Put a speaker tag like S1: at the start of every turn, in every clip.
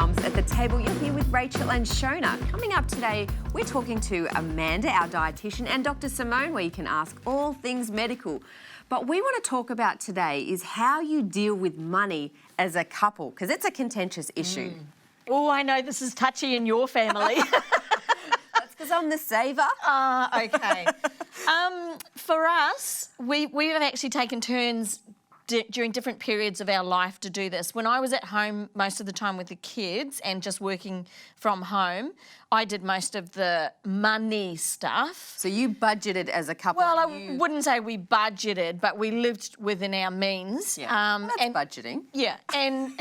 S1: Mums at the Table. You're here with Rachel and Shona. Coming up today, we're talking to Amanda, our dietitian, and Dr. Simone, where you can ask all things medical. But we want to talk about today is how you deal with money as a couple, because it's a contentious issue.
S2: Oh, I know this is touchy in your family.
S1: That's because I'm the saver.
S2: Okay. For us, we have actually taken turns during different periods of our life to do this. When I was at home most of the time with the kids and just working from home, I did most of the money stuff.
S1: So you budgeted as a couple.
S2: Well, I wouldn't say we budgeted, but we lived within our means.
S1: Yeah, well, that's budgeting.
S2: Yeah, and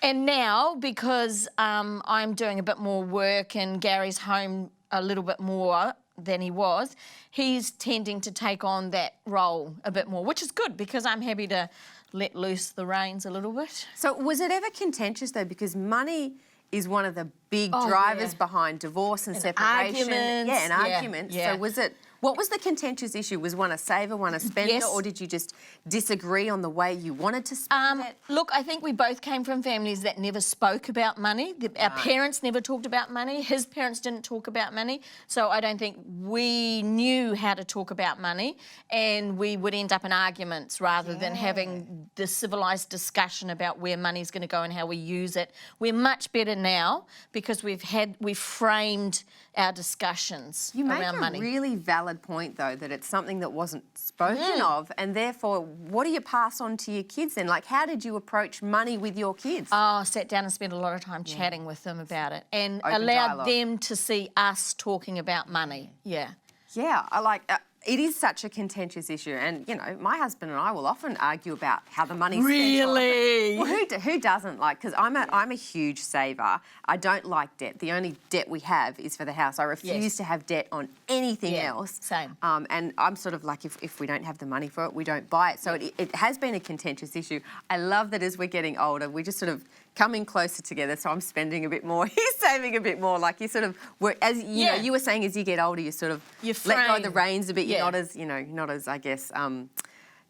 S2: and now because I'm doing a bit more work and Gary's home a little bit more than he was, he's tending to take on that role a bit more, which is good because I'm happy to let loose the reins a little bit.
S1: So was it ever contentious though? Because money is one of the big drivers behind divorce and separation.
S2: Arguments.
S1: Yeah, and arguments.
S2: Yeah.
S1: So what was the contentious issue? Was one a saver, one a spender,
S2: Yes.
S1: or did you just disagree on the way you wanted to spend it?
S2: Look, I think we both came from families that never spoke about money. Our parents never talked about money. His parents didn't talk about money. So I don't think we knew how to talk about money, and we would end up in arguments rather than having the civilised discussion about where money's going to go and how we use it. We're much better now because we've framed our discussions around money.
S1: You make a really valid point, though, that it's something that wasn't spoken of, and therefore, what do you pass on to your kids then? Like, how did you approach money with your kids?
S2: Oh, I sat down and spent a lot of time chatting with them about it and
S1: Open
S2: allowed
S1: dialogue.
S2: them to see us talking about money. Yeah.
S1: Yeah, I like... it is such a contentious issue, and you know, my husband and I will often argue about how the money's spent.
S2: Really?
S1: Well, who doesn't like? Because I'm a huge saver. I don't like debt. The only debt we have is for the house. I refuse to have debt on anything else.
S2: Same.
S1: And I'm sort of like, if we don't have the money for it, we don't buy it. So it has been a contentious issue. I love that as we're getting older, we just sort of coming closer together. So I'm spending a bit more. He's saving a bit more. Like you sort of, as you know, you were saying, as you get older, you sort of let go of the reins a bit. You're not as I guess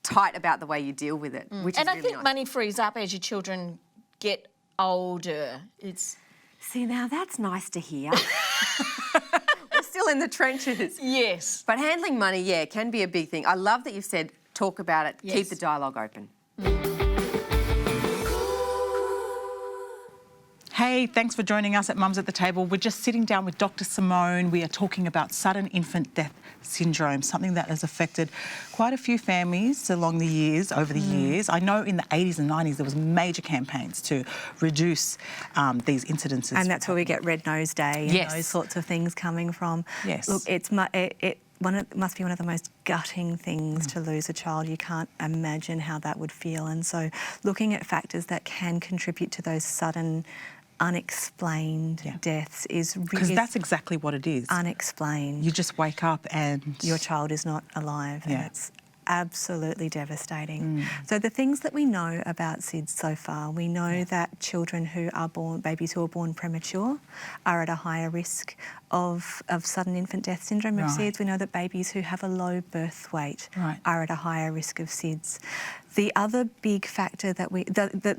S1: tight about the way you deal with it. Which
S2: And
S1: is
S2: I
S1: really
S2: think
S1: nice.
S2: money frees up as your children get older.
S1: See, now that's nice to hear. We're still in the trenches.
S2: Yes.
S1: But handling money, can be a big thing. I love that you've said talk about it, keep the dialogue open.
S3: Hey, thanks for joining us at Mums at the Table. We're just sitting down with Dr. Simone. We are talking about sudden infant death syndrome, something that has affected quite a few families over the years. I know in the 80s and 90s there was major campaigns to reduce these incidences.
S4: And that's where we get Red Nose Day and those sorts of things coming from.
S3: Yes.
S4: Look, it must be one of the most gutting things to lose a child. You can't imagine how that would feel. And so looking at factors that can contribute to those sudden unexplained deaths is really...
S3: Because that's exactly what it is.
S4: Unexplained.
S3: You just wake up and...
S4: your child is not alive, and it's absolutely devastating. So the things that we know about SIDS so far, we know that children who are born, babies who are born premature, are at a higher risk of sudden infant death syndrome of SIDS. We know that babies who have a low birth weight are at a higher risk of SIDS. The other big factor that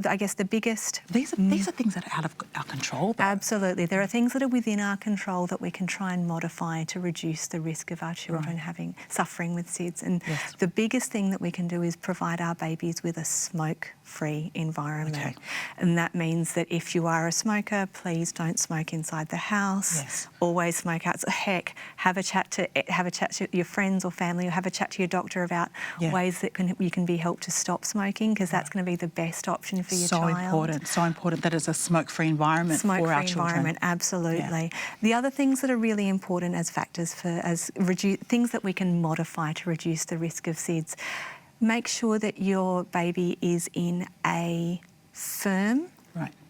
S4: I guess the biggest...
S3: These are things that are out of our control. Though.
S4: Absolutely. There are things that are within our control that we can try and modify to reduce the risk of our children suffering with SIDS. And the biggest thing that we can do is provide our babies with a smoke-free environment. Okay. And that means that if you are a smoker, please don't smoke inside the house.
S3: Yes.
S4: Always smoke out. So heck, have a chat to your friends or family, or have a chat to your doctor about ways that you can be helped to stop smoking, because that's going to be the best option for your child.
S3: So important that it's a smoke-free environment for our children.
S4: Smoke-free environment, absolutely. The other things that are really important as factors things that we can modify to reduce the risk of SIDS, make sure that your baby is in a firm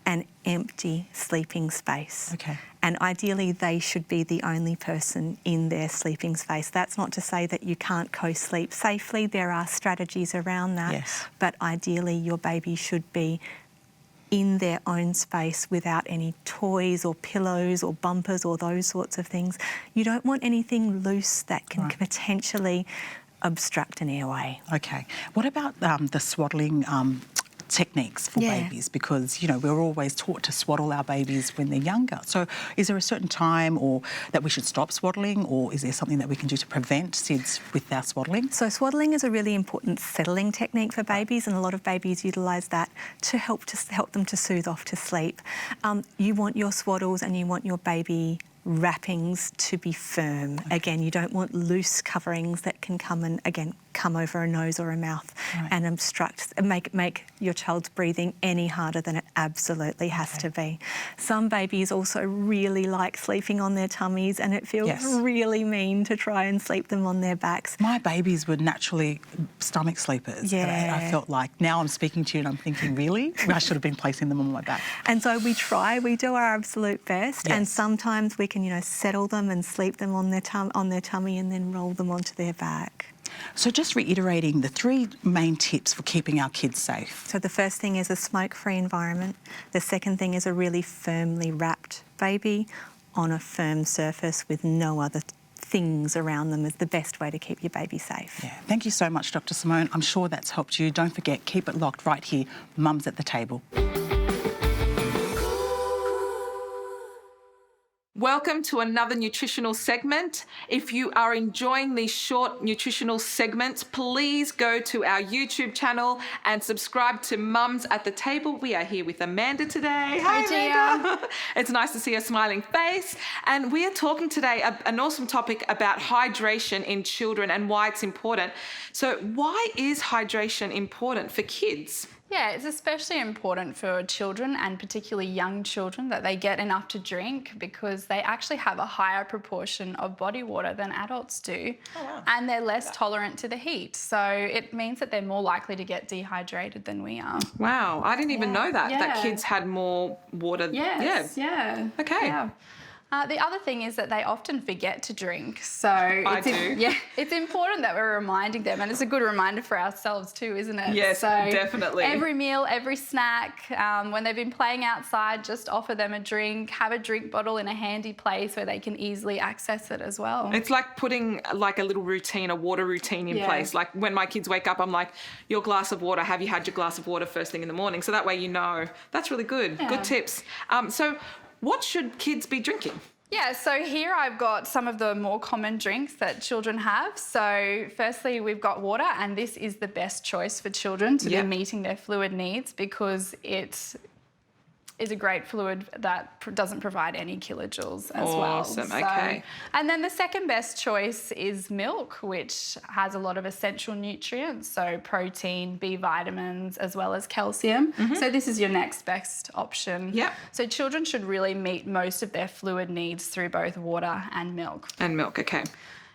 S4: and empty sleeping space.
S3: Okay.
S4: And ideally, they should be the only person in their sleeping space. That's not to say that you can't co-sleep safely. There are strategies around that.
S3: Yes.
S4: But ideally, your baby should be in their own space without any toys or pillows or bumpers or those sorts of things. You don't want anything loose that can potentially obstruct an airway.
S3: Okay. What about the swaddling techniques for babies, because, you know, we're always taught to swaddle our babies when they're younger. So is there a certain time or that we should stop swaddling, or is there something that we can do to prevent SIDS with our swaddling?
S4: So swaddling is a really important settling technique for babies, and a lot of babies utilise that to help them to soothe off to sleep. You want your swaddles and you want your baby wrappings to be firm. Again, you don't want loose coverings that can come and, again, come over a nose or a mouth and obstruct, make your child's breathing any harder than it absolutely has to be. Some babies also really like sleeping on their tummies, and it feels really mean to try and sleep them on their backs.
S3: My babies were naturally stomach sleepers.
S4: Yeah.
S3: I felt like, now I'm speaking to you and I'm thinking, really? I should have been placing them on my back.
S4: And so we do our absolute best, and sometimes we can, you know, settle them and sleep them on their tummy and then roll them onto their back.
S3: So just reiterating the 3 main tips for keeping our kids safe.
S4: So the first thing is a smoke-free environment. The second thing is a really firmly wrapped baby on a firm surface with no other things around them is the best way to keep your baby safe.
S3: Yeah. Thank you so much, Dr. Simone. I'm sure that's helped you. Don't forget, keep it locked right here. Mums at the Table.
S5: Welcome to another nutritional segment. If you are enjoying these short nutritional segments, please go to our YouTube channel and subscribe to Mums at the Table. We are here with Amanda today.
S2: Hi,
S5: Amanda. It's nice to see a smiling face. And we are talking today an awesome topic about hydration in children and why it's important. So why is hydration important for kids?
S6: Yeah, it's especially important for children, and particularly young children, that they get enough to drink, because they actually have a higher proportion of body water than adults do. Oh, wow. And they're less tolerant to the heat. So it means that they're more likely to get dehydrated than we are.
S5: Wow, I didn't even know that kids had more water.
S6: Yes, yeah.
S5: Okay.
S6: Yeah. The other thing is that they often forget to drink. So it's important that we're reminding them, and it's a good reminder for ourselves too, isn't it?
S5: Yes,
S6: so
S5: definitely.
S6: Every meal, every snack, when they've been playing outside, just offer them a drink, have a drink bottle in a handy place where they can easily access it as well.
S5: It's like putting like a little routine, a water routine in place. Like when my kids wake up, I'm like, your glass of water, have you had your glass of water first thing in the morning? So that way you know. That's really good.
S6: Yeah.
S5: Good tips. So what should kids be drinking?
S6: Yeah, so here I've got some of the more common drinks that children have. So firstly, we've got water, and this is the best choice for children to be meeting their fluid needs, because it is a great fluid that doesn't provide any kilojoules as well.
S5: Awesome, okay.
S6: And then the second best choice is milk, which has a lot of essential nutrients, so protein, B vitamins, as well as calcium. So this is your next best option.
S5: Yep.
S6: So children should really meet most of their fluid needs through both water and milk.
S5: And milk, okay.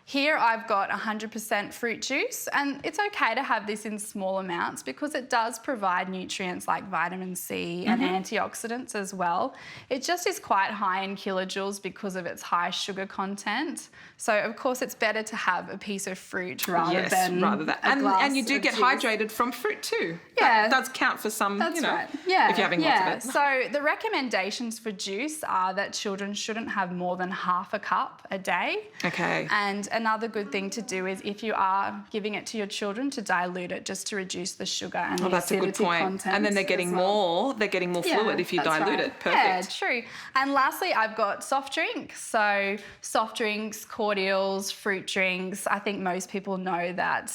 S6: Here I've got 100% fruit juice, and it's okay to have this in small amounts because it does provide nutrients like vitamin C and antioxidants as well. It just is quite high in kilojoules because of its high sugar content. So of course it's better to have a piece of fruit rather than a glass
S5: and you do
S6: of
S5: get
S6: juice.
S5: hydrated from fruit too.
S6: Yeah.
S5: That does count for some,
S6: That's
S5: you know,
S6: right. Yeah.
S5: if you're having lots of it.
S6: So the recommendations for juice are that children shouldn't have more than half a cup a day.
S5: Okay.
S6: And another good thing to do is, if you are giving it to your children, to dilute it just to reduce the sugar and the
S5: that's a good
S6: acidity
S5: point.
S6: content.
S5: And then they're getting more fluid if you dilute it. Perfect.
S6: Yeah, true. And lastly, I've got soft drinks. So soft drinks, cordials, fruit drinks. I think most people know that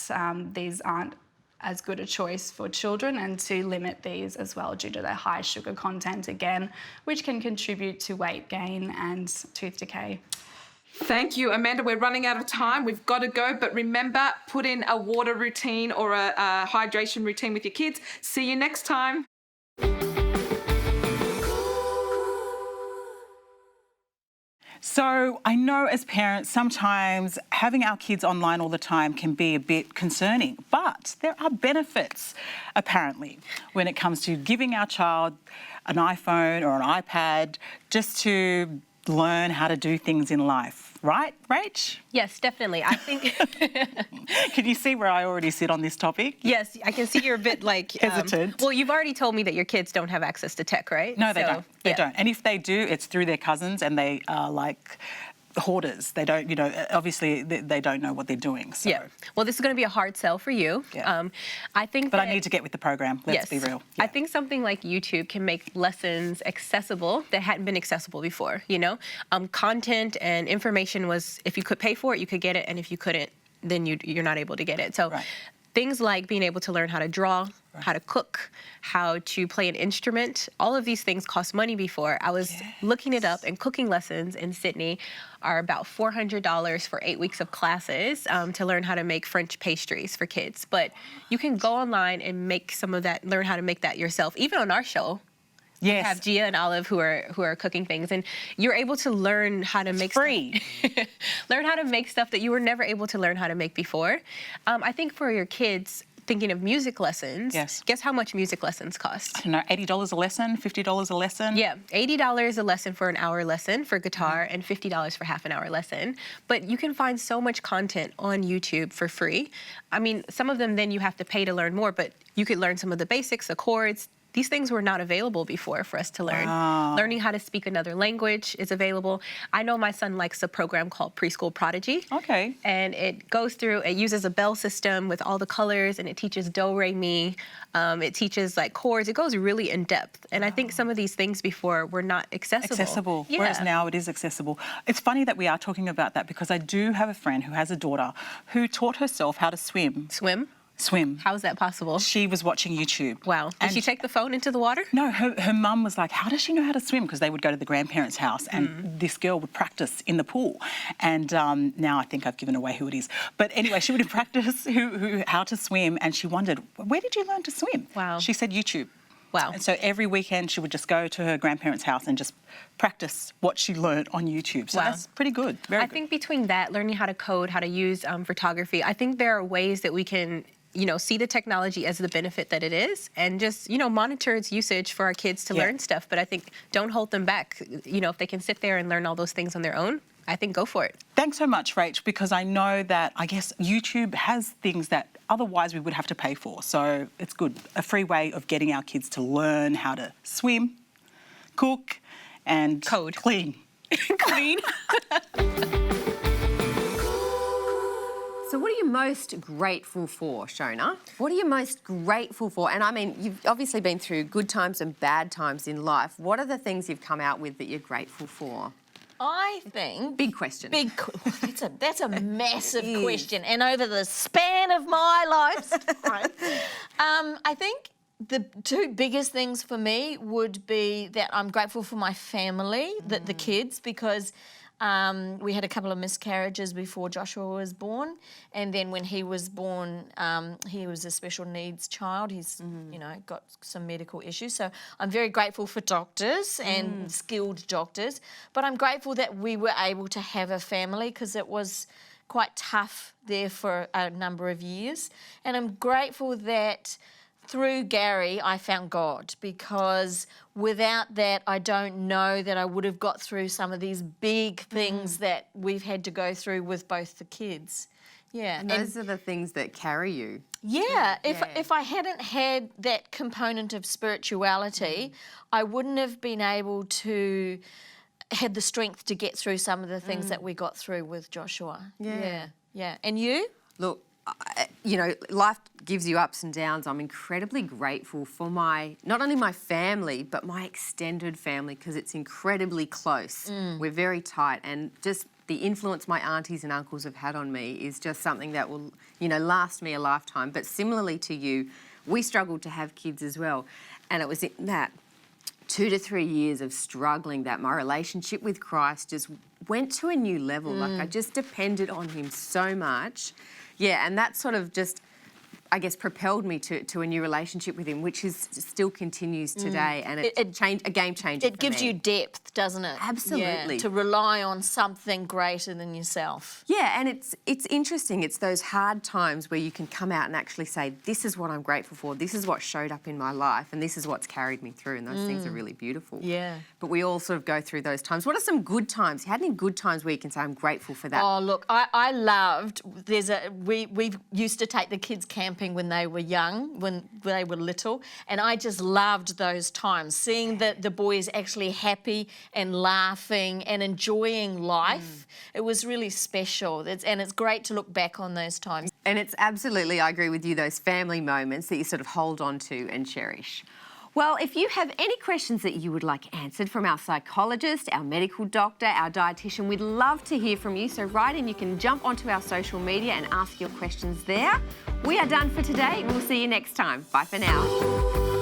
S6: these aren't as good a choice for children, and to limit these as well due to their high sugar content again, which can contribute to weight gain and tooth decay.
S5: Thank you, Amanda. We're running out of time. We've got to go. But remember, put in a water routine or a hydration routine with your kids. See you next time.
S3: So I know as parents, sometimes having our kids online all the time can be a bit concerning, but there are benefits, apparently, when it comes to giving our child an iPhone or an iPad just to learn how to do things in life. Right, Rach?
S7: Yes, definitely. I think...
S3: Can you see where I already sit on this topic?
S7: Yes, I can see you're a bit like...
S3: hesitant.
S7: Well, you've already told me that your kids don't have access to tech, right?
S3: No, they don't. They don't. And if they do, it's through their cousins, and they are like hoarders. They don't, obviously they don't know what they're doing. So.
S7: Yeah. Well, this is going to be a hard sell for you.
S3: Yeah.
S7: I think
S3: But
S7: that,
S3: I need to get with the program. Let's be real.
S7: I think something like YouTube can make lessons accessible that hadn't been accessible before, Content and information was, if you could pay for it, you could get it. And if you couldn't, then you're not able to get it. So things like being able to learn how to draw, how to cook, how to play an instrument, all of these things cost money before. I was looking it up, and cooking lessons in Sydney are about $400 for 8 weeks of classes to learn how to make French pastries for kids. But you can go online and make some of that, learn how to make that yourself. Even on our show, we have Gia and Olive who are cooking things, and you're able to learn how to make
S3: free.
S7: Learn how to make stuff that you were never able to learn how to make before. I think for your kids, thinking of music lessons, guess how much music lessons cost?
S3: I don't know, $80 a lesson, $50 a lesson?
S7: Yeah, $80 a lesson for an hour lesson for guitar and $50 for half an hour lesson. But you can find so much content on YouTube for free. I mean, some of them then you have to pay to learn more, but you could learn some of the basics, the chords. These things were not available before for us to learn. Learning how to speak another language is available. I know my son likes a program called Preschool Prodigy.
S3: Okay.
S7: And it goes through, it uses a bell system with all the colors, and it teaches do, re, mi. It teaches like chords. It goes really in depth. And I think some of these things before were not accessible.
S3: Yeah. Whereas now it is accessible. It's funny that we are talking about that, because I do have a friend who has a daughter who taught herself how to swim. Swim.
S7: How is that possible?
S3: She was watching YouTube.
S7: Wow. Did she take the phone into the water?
S3: No, her mum was like, how does she know how to swim? Because they would go to the grandparents' house and this girl would practice in the pool. And now I think I've given away who it is. But anyway, she would practice how to swim, and she wondered, where did you learn to swim?
S7: Wow.
S3: She said YouTube.
S7: Wow.
S3: And so every weekend she would just go to her grandparents' house and just practice what she learned on YouTube. So that's pretty good. Very good.
S7: I think between that, learning how to code, how to use photography, I think there are ways that we can see the technology as the benefit that it is, and just, monitor its usage for our kids to learn stuff. But I think don't hold them back. If they can sit there and learn all those things on their own, I think go for it.
S3: Thanks so much, Rach, because I know that, I guess, YouTube has things that otherwise we would have to pay for. So it's good. A free way of getting our kids to learn how to swim, cook, and
S7: code.
S3: Clean.
S7: Clean.
S1: So what are you most grateful for, Shona? What are you most grateful for? And I mean, you've obviously been through good times and bad times in life. What are the things you've come out with that you're grateful for?
S2: I think...
S1: Big question.
S2: That's a massive question. And over the span of my lifetime, I think the two biggest things for me would be that I'm grateful for my family, the kids, because... we had a couple of miscarriages before Joshua was born, and then when he was born, he was a special needs child. He's, got some medical issues. So I'm very grateful for doctors and skilled doctors, but I'm grateful that we were able to have a family, because it was quite tough there for a number of years. And I'm grateful that through Gary, I found God, because without that, I don't know that I would have got through some of these big things that we've had to go through with both the kids. Yeah.
S1: And those are the things that carry you.
S2: Yeah. If I hadn't had that component of spirituality, I wouldn't have been able to have the strength to get through some of the things that we got through with Joshua. Yeah. And you?
S1: Look, life gives you ups and downs. I'm incredibly grateful for not only my family, but my extended family, because it's incredibly close. We're very tight, and just the influence my aunties and uncles have had on me is just something that will, last me a lifetime. But similarly to you, we struggled to have kids as well. And it was in that 2 to 3 years of struggling that my relationship with Christ just went to a new level. Like, I just depended on him so much. Yeah, and that sort of just, I guess, propelled me to a new relationship with him, which still continues today, and it's a game changer.
S2: It gives you depth, doesn't it?
S1: Absolutely.
S2: Yeah, to rely on something greater than yourself.
S1: Yeah, and it's interesting. It's those hard times where you can come out and actually say, this is what I'm grateful for, this is what showed up in my life, and this is what's carried me through, and those things are really beautiful.
S2: Yeah.
S1: But we all sort of go through those times. What are some good times? You had any good times where you can say, I'm grateful for that?
S2: Oh, look, I loved, we used to take the kids camping developing when they were young, when they were little, and I just loved those times, seeing the boys actually happy and laughing and enjoying life. It was really special, and it's great to look back on those times.
S1: And it's absolutely, I agree with you, those family moments that you sort of hold on to and cherish. Well, if you have any questions that you would like answered from our psychologist, our medical doctor, our dietitian, we'd love to hear from you. So write in, you can jump onto our social media and ask your questions there. We are done for today. We'll see you next time. Bye for now.